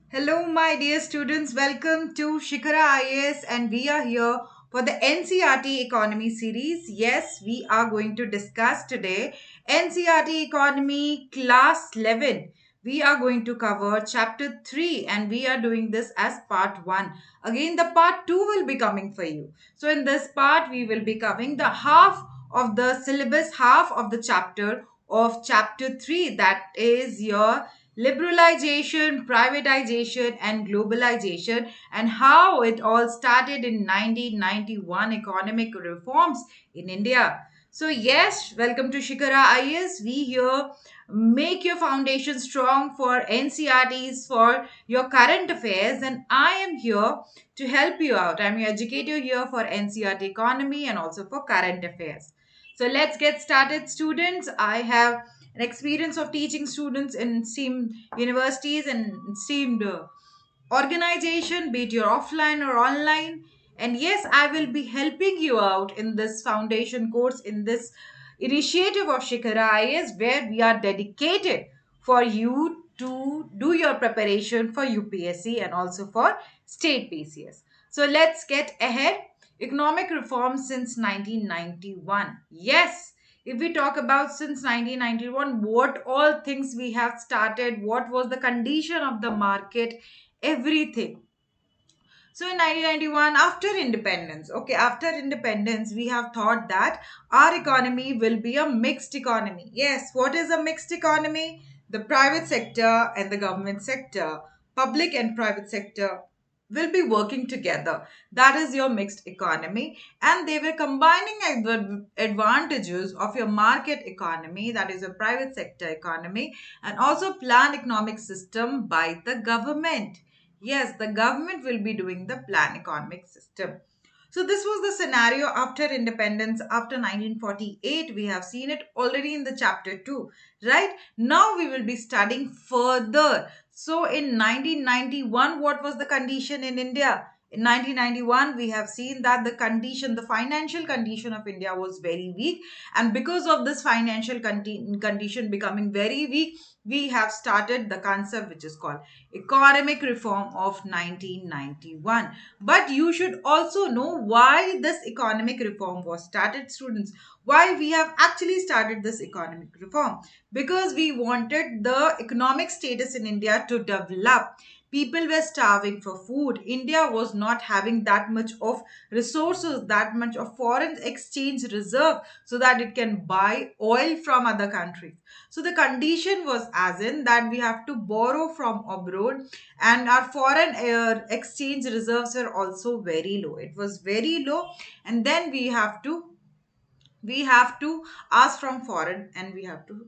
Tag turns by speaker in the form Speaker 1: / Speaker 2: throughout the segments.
Speaker 1: Hello, my dear students. Welcome to Shikara IAS, and we are here for the NCRT Economy series. Yes, we are going to discuss today NCRT Economy Class 11. We are going to cover Chapter 3, and we are doing this as Part 1. Again, the Part 2 will be coming for you. So, in this part, we will be covering the half of the syllabus, half of the chapter of Chapter 3, that is your liberalization, privatization, and globalization, and how it all started in 1991 economic reforms in India. So, yes, welcome to Shikara IS. We here make your foundation strong for NCRTs, for your current affairs, and I am here to help you out. I'm your educator here for NCRT economy and also for current affairs. So, let's get started, students. I have an experience of teaching students in esteemed universities and esteemed organization, be it your offline or online. And yes, I will be helping you out in this foundation course, in this initiative of Shikara IS, where we are dedicated for you to do your preparation for UPSC and also for state PCS. So let's get ahead. Economic reform since 1991. Yes, if we talk about since 1991, what all things we have started, what was the condition of the market, everything. So in 1991, after independence, okay, after independence, we have thought that our economy will be a mixed economy. Yes, what is a mixed economy? The private sector and the government sector, public and private sector will be working together. That is your mixed economy. And they were combining advantages of your market economy, that is a private sector economy, and also planned economic system by the government. Yes, the government will be doing the plan economic system. So this was the scenario after independence, after 1948. We have seen it already in the chapter 2, right? Now we will be studying further. So in 1991, what was the condition in India? In 1991, we have seen that the condition, the financial condition of India was very weak. And because of this financial condition becoming very weak, we have started the concept which is called economic reform of 1991. But you should also know why this economic reform was started, students. Why we have actually started this economic reform? Because we wanted the economic status in India to develop. People were starving for food. India was not having that much of resources, that much of foreign exchange reserve, so that it can buy oil from other countries. So the condition was as in that we have to borrow from abroad, and our foreign exchange reserves were also very low. It was very low, and then we have to ask from foreign, and we have to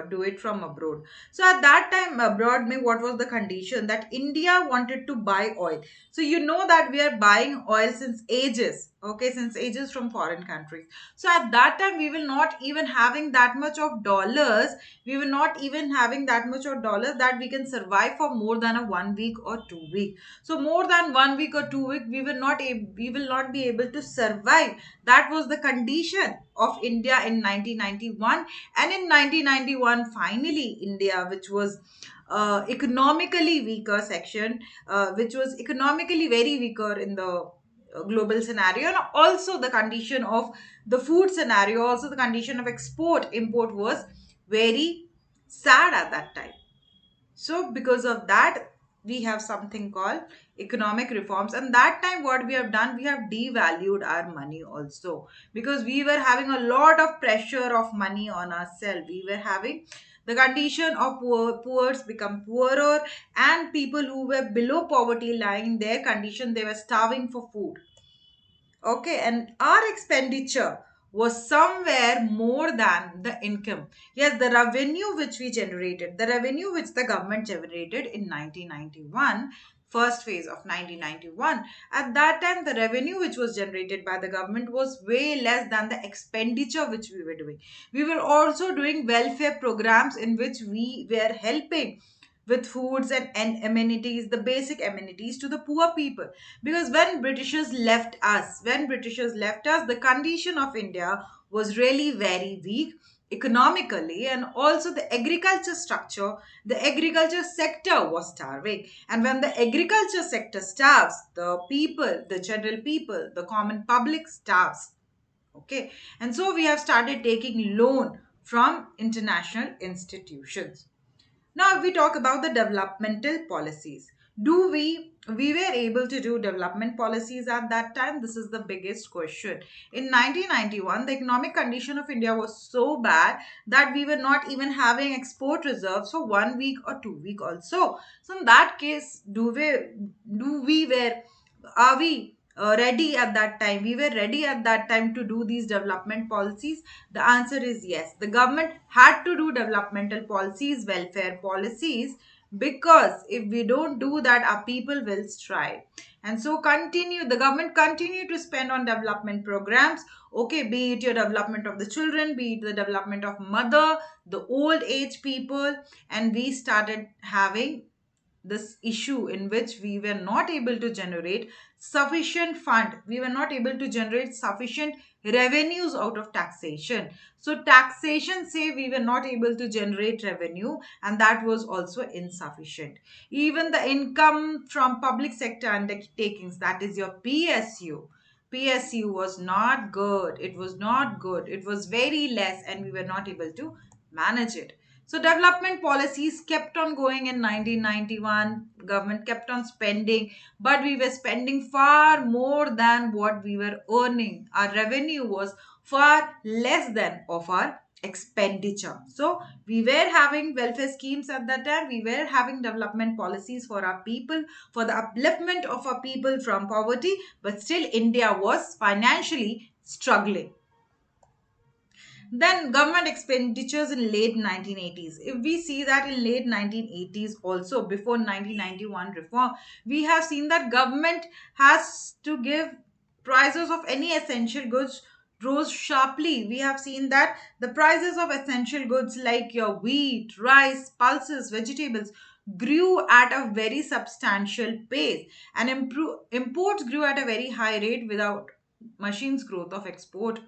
Speaker 1: do it from abroad. So at that time abroad, what was the condition? That India wanted to buy oil. So you know that we are buying oil since ages, okay, since ages from foreign countries. So at that time we will not even having that much of dollars. We were not even having that much of dollars that we can survive for more than a 1 week or 2 week. So more than 1 week or 2 week, we will not be able to survive. That was the condition of India in 1991. And in 1991, finally, India, which was economically weaker section, which was economically very weaker in the global scenario, and also the condition of the food scenario, also the condition of export import was very sad at that time. So because of that, we have something called economic reforms. And that time what we have done, we have devalued our money also, because we were having a lot of pressure of money on ourselves. We were having the condition of poors become poorer, and people who were below poverty line, their condition, they were starving for food. Okay, and our expenditure was somewhere more than the income. Yes, the revenue which we generated, the revenue which the government generated in 1991, first phase of 1991, at that time, the revenue which was generated by the government was way less than the expenditure which we were doing. We were also doing welfare programs in which we were helping with foods and amenities, the basic amenities to the poor people. Because when britishers left us, the condition of India was really very weak. economically, and also the agriculture structure, the agriculture sector was starving. And when the agriculture sector starves, the people, the general people, the common public starves. Okay, and so we have started taking loan from international institutions. Now, if we talk about the developmental policies, do we were able to do development policies at that time? This is the biggest question. In 1991, the economic condition of India was so bad that we were not even having export reserves for 1 week or 2 week also. So in that case, do we were are we ready at that time? We were ready at that time to do these development policies. The answer is yes. The government had to do developmental policies, welfare policies, because if we don't do that, our people will strive. And so the government continue to spend on development programs. Okay, be it your development of the children, be it the development of mother, the old age people, and we started having this issue in which we were not able to generate sufficient fund, we were not able to generate sufficient revenues out of taxation. So taxation say we were not able to generate revenue, and that was also insufficient. Even the income from public sector undertakings, that is your PSU was not good. It was not good. It was very less, and we were not able to manage it. So development policies kept on going in 1991. Government kept on spending, but we were spending far more than what we were earning. Our revenue was far less than of our expenditure. So we were having welfare schemes at that time. We were having development policies for our people, for the upliftment of our people from poverty, but still India was financially struggling. Then government expenditures in late 1980s. If we see that in late 1980s also, before 1991 reform, we have seen that government has to give prices of any essential goods rose sharply. We have seen that the prices of essential goods like your wheat, rice, pulses, vegetables grew at a very substantial pace, and imports grew at a very high rate without machines growth of export.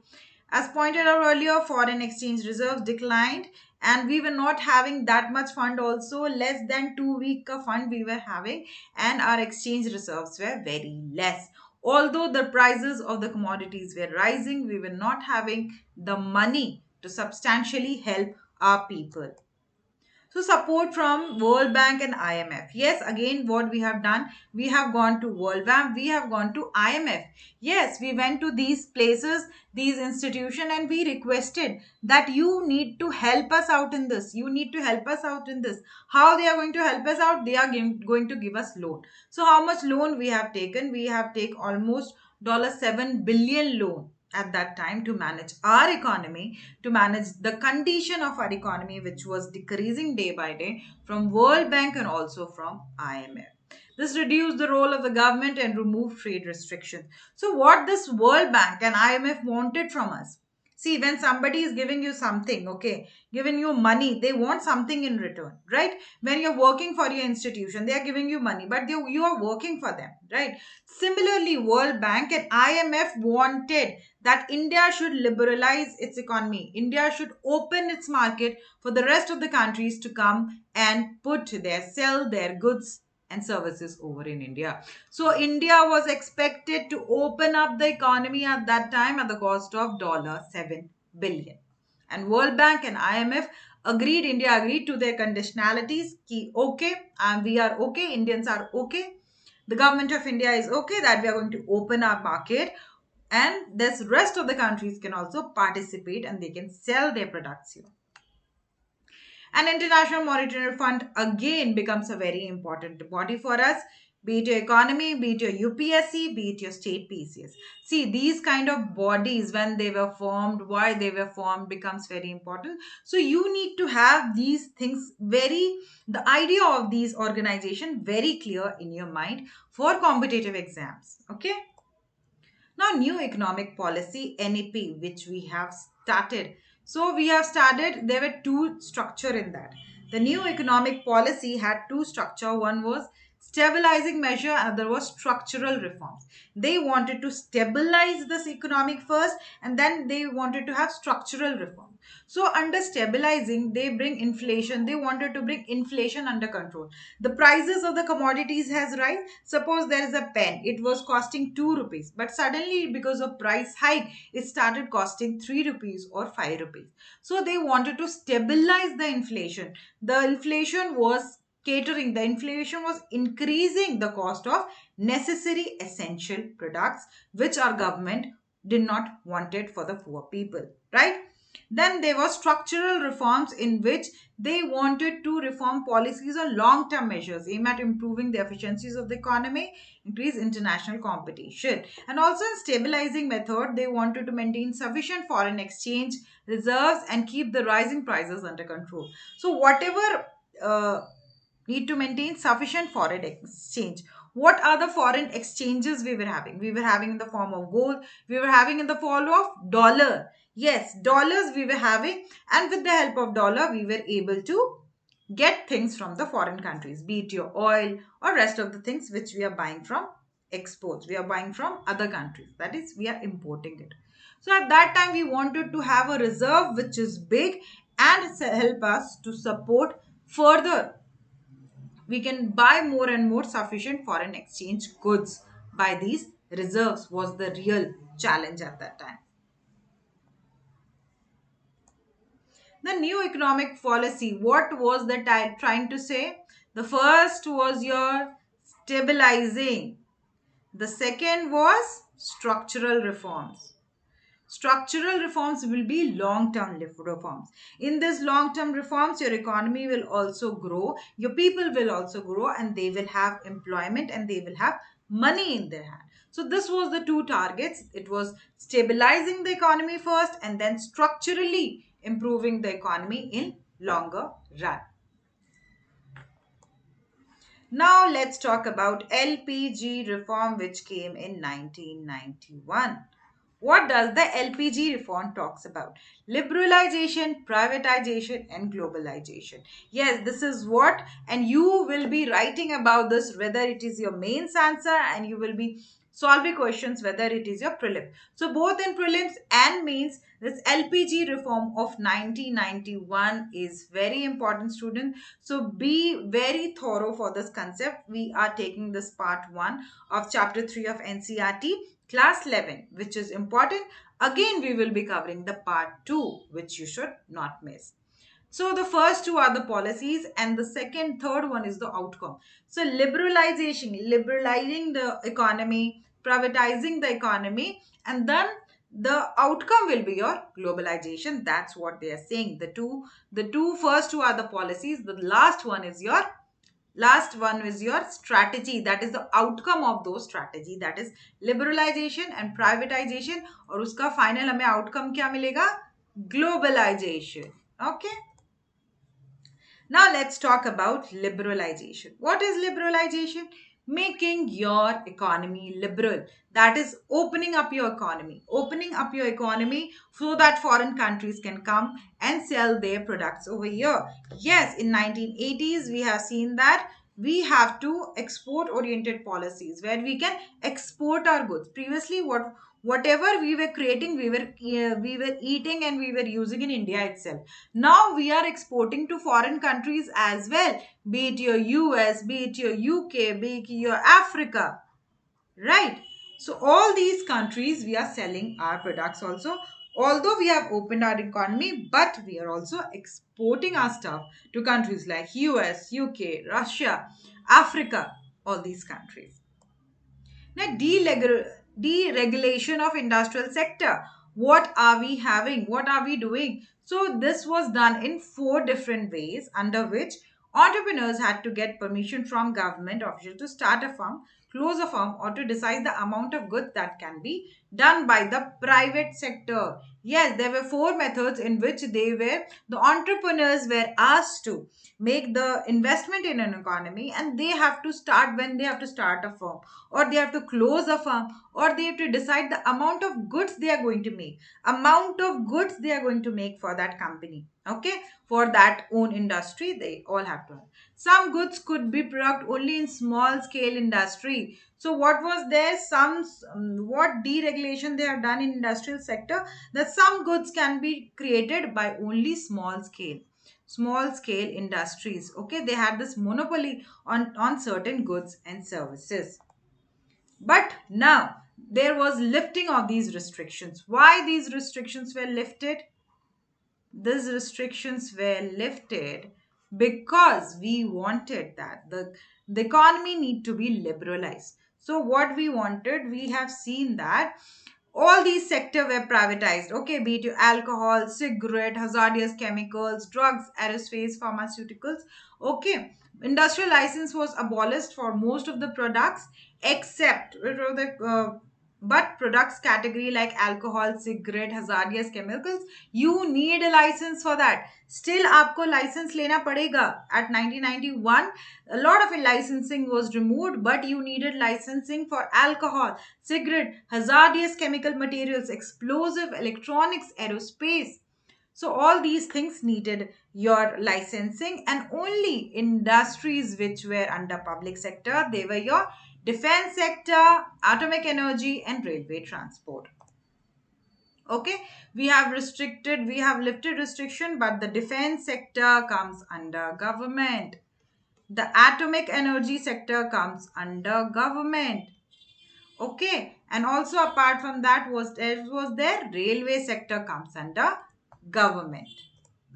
Speaker 1: As pointed out earlier, foreign exchange reserves declined, and we were not having that much fund, also less than 2 week of fund we were having, and our exchange reserves were very less. Although the prices of the commodities were rising, we were not having the money to substantially help our people. So support from World Bank and IMF. Yes, again, what we have done, we have gone to World Bank, we have gone to IMF. Yes, we went to these places, these institutions, and we requested that you need to help us out in this. You need to help us out in this. How they are going to help us out? They are going to give us loan. So how much loan we have taken? We have taken almost $7 billion loan at that time to manage our economy, to manage the condition of our economy, which was decreasing day by day, from World Bank and also from IMF. This reduced the role of the government and removed trade restrictions. So, what this World Bank and IMF wanted from us? See, when somebody is giving you something, okay, giving you money, they want something in return, right? When you're working for your institution, they are giving you money, but you are working for them, right? Similarly, World Bank and IMF wanted that India should liberalize its economy. India should open its market for the rest of the countries to come and sell their goods and services over in India. So India was expected to open up the economy at that time at the cost of $7 billion. And World Bank and IMF India agreed to their conditionalities. Ki, okay, and we are okay, Indians are okay. The government of India is okay that we are going to open our market, and this rest of the countries can also participate and they can sell their products here. And International Monetary Fund again becomes a very important body for us, be it your economy, be it your UPSC, be it your state PCS. See, these kind of bodies, when they were formed, why they were formed becomes very important. So you need to have these things the idea of these organization very clear in your mind for competitive exams. Okay. Now, new economic policy, NEP, which we have started. So we have started, there were two structure in that. The new economic policy had two structure. One was stabilizing measure, and there was structural reforms. They wanted to stabilize this economic first, and then they wanted to have structural reform. So under stabilizing, they bring inflation. They wanted to bring inflation under control. The prices of the commodities has rise. Suppose there is a pen, it was costing 2 rupees, but suddenly because of price hike, it started costing 3 rupees or 5 rupees. So they wanted to stabilize the inflation. The inflation was catering, the inflation was increasing the cost of necessary essential products, which our government did not want it for the poor people, right? Then there were structural reforms in which they wanted to reform policies on long term measures aimed at improving the efficiencies of the economy, increase international competition. And also in stabilizing method, they wanted to maintain sufficient foreign exchange reserves and keep the rising prices under control. So whatever need to maintain sufficient foreign exchange. What are the foreign exchanges we were having? We were having in the form of gold. We were having in the form of dollar. Yes, dollars we were having, and with the help of dollar, we were able to get things from the foreign countries, be it your oil or rest of the things which we are buying from exports. We are buying from other countries. That is, we are importing it. So at that time, we wanted to have a reserve which is big and help us to support further. We can buy more and more sufficient foreign exchange goods by these reserves was the real challenge at that time. The new economic policy, what was the trying to say? The first was your stabilizing. The second was structural reforms. Structural reforms will be long term reforms. In this long term reforms, your economy will also grow, your people will also grow, and they will have employment and they will have money in their hand. So, this was the two targets. It was stabilizing the economy first and then structurally improving the economy in longer run. Now, let's talk about LPG reform, which came in 1991. What does the LPG reform talks about? Liberalization, privatization, and globalization. Yes, this is what, and you will be writing about this whether it is your mains answer, and you will be solving questions whether it is your prelim. So both in prelims and mains, this LPG reform of 1991 is very important, student. So be very thorough for this concept. We are taking this part 1 of chapter 3 of NCERT class 11, which is important. Again, we will be covering the part 2, which you should not miss. So the first two are the policies, and the third one is the outcome. So liberalizing the economy, privatizing the economy, and then the outcome will be your globalization. That's what they are saying. The two first two are the policies. The last one is your strategy, that is the outcome of those strategy, that is liberalization and privatization, और उसका final हमें outcome क्या मिलेगा? Globalization. Okay. Now let's talk about liberalization. What is liberalization? Making your economy liberal. That is opening up your economy. Opening up your economy so that foreign countries can come and sell their products over here. Yes, in 1980s we have seen that we have to export oriented policies where we can export our goods. Previously whatever we were creating, we were eating and we were using in India itself. Now we are exporting to foreign countries as well, be it your US, be it your UK, be it your Africa, right? So all these countries we are selling our products also. Although we have opened our economy, but we are also exporting our stuff to countries like US, UK, Russia, Africa, all these countries. Now, deregulation of industrial sector. What are we having? What are we doing? So this was done in 4 different ways, under which entrepreneurs had to get permission from government officials to start a firm, close a firm, or to decide the amount of goods that can be done by the private sector. Yes, there were four methods in which the entrepreneurs were asked to make the investment in an economy, and they have to start when they have to start a firm, or they have to close a firm, or they have to decide the amount of goods they are going to make, for that company. Okay, for that own industry, they all have to have. Some goods could be product only in small scale industry. So what was there? What deregulation they have done in industrial sector, that some goods can be created by only small scale industries. Okay, they had this monopoly on certain goods and services. But now there was lifting of these restrictions. Why these restrictions were lifted? These restrictions were lifted because we wanted that the economy need to be liberalized. So what we wanted, we have seen that all these sectors were privatized. Okay, be it alcohol, cigarette, hazardous chemicals, drugs, aerospace, pharmaceuticals. Okay, industrial license was abolished for most of the products, except but products category like alcohol, cigarette, hazardous chemicals, you need a license for that. Still आपको license लेना पड़ेगा. At 1991, a lot of licensing was removed, but you needed licensing for alcohol, cigarette, hazardous chemical materials, explosive, electronics, aerospace. So all these things needed your licensing, and only industries which were under public sector, they were your defense sector, atomic energy, and railway transport. Okay, we have lifted restriction, but the defense sector comes under government. The atomic energy sector comes under government. Okay, and also apart from that was there railway sector comes under government.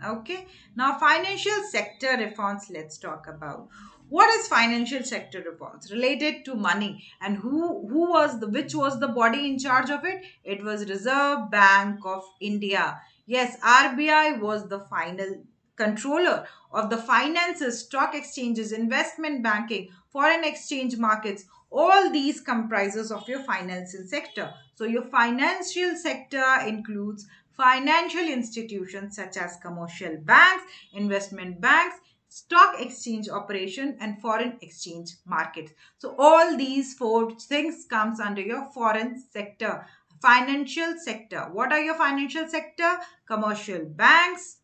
Speaker 1: Okay, now financial sector reforms, let's talk about. What is financial sector reforms? Related to money, and who was the which was the body in charge of it? It was Reserve Bank of India. Yes, RBI was the final controller of the finances, stock exchanges, investment banking, foreign exchange markets. All these comprises of your financial sector. So your financial sector includes financial institutions such as commercial banks, investment banks, stock exchange operation, and foreign exchange markets. So all these four things comes under your foreign sector. Financial sector. What are your financial sector? Commercial banks,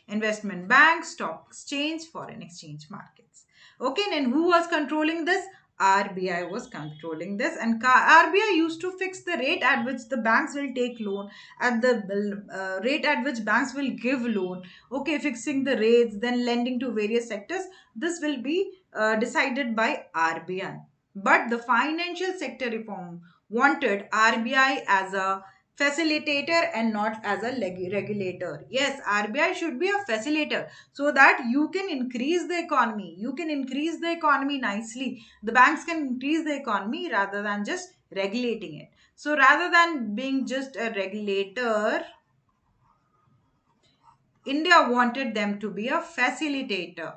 Speaker 1: investment banks, stock exchange, foreign exchange markets. Okay, and who was controlling this? RBI was controlling this, and RBI used to fix the rate at which the banks will take loan, at the rate at which banks will give loan. Okay, fixing the rates, then lending to various sectors. This will be decided by RBI. But the financial sector reform wanted RBI as a facilitator and not as a regulator. Yes, RBI should be a facilitator so that you can increase the economy. You can increase the economy nicely. The banks can increase the economy rather than just regulating it. So rather than being just a regulator, India wanted them to be a facilitator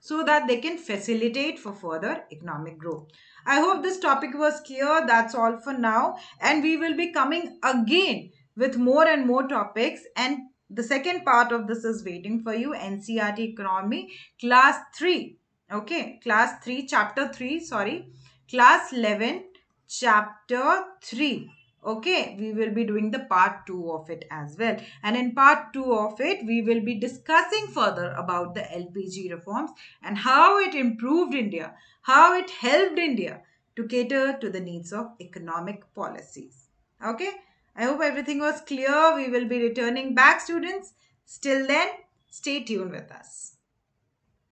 Speaker 1: so that they can facilitate for further economic growth. I hope this topic was clear. That's all for now. And we will be coming again with more and more topics. And the second part of this is waiting for you, NCERT Economy, Class 3. Okay, Class 3, Chapter 3, sorry, Class 11, Chapter 3. Okay, we will be doing the part 2 of it as well. And in part 2 of it, we will be discussing further about the LPG reforms and how it improved India, how it helped India to cater to the needs of economic policies. Okay, I hope everything was clear. We will be returning back, students. Still then, stay tuned with us.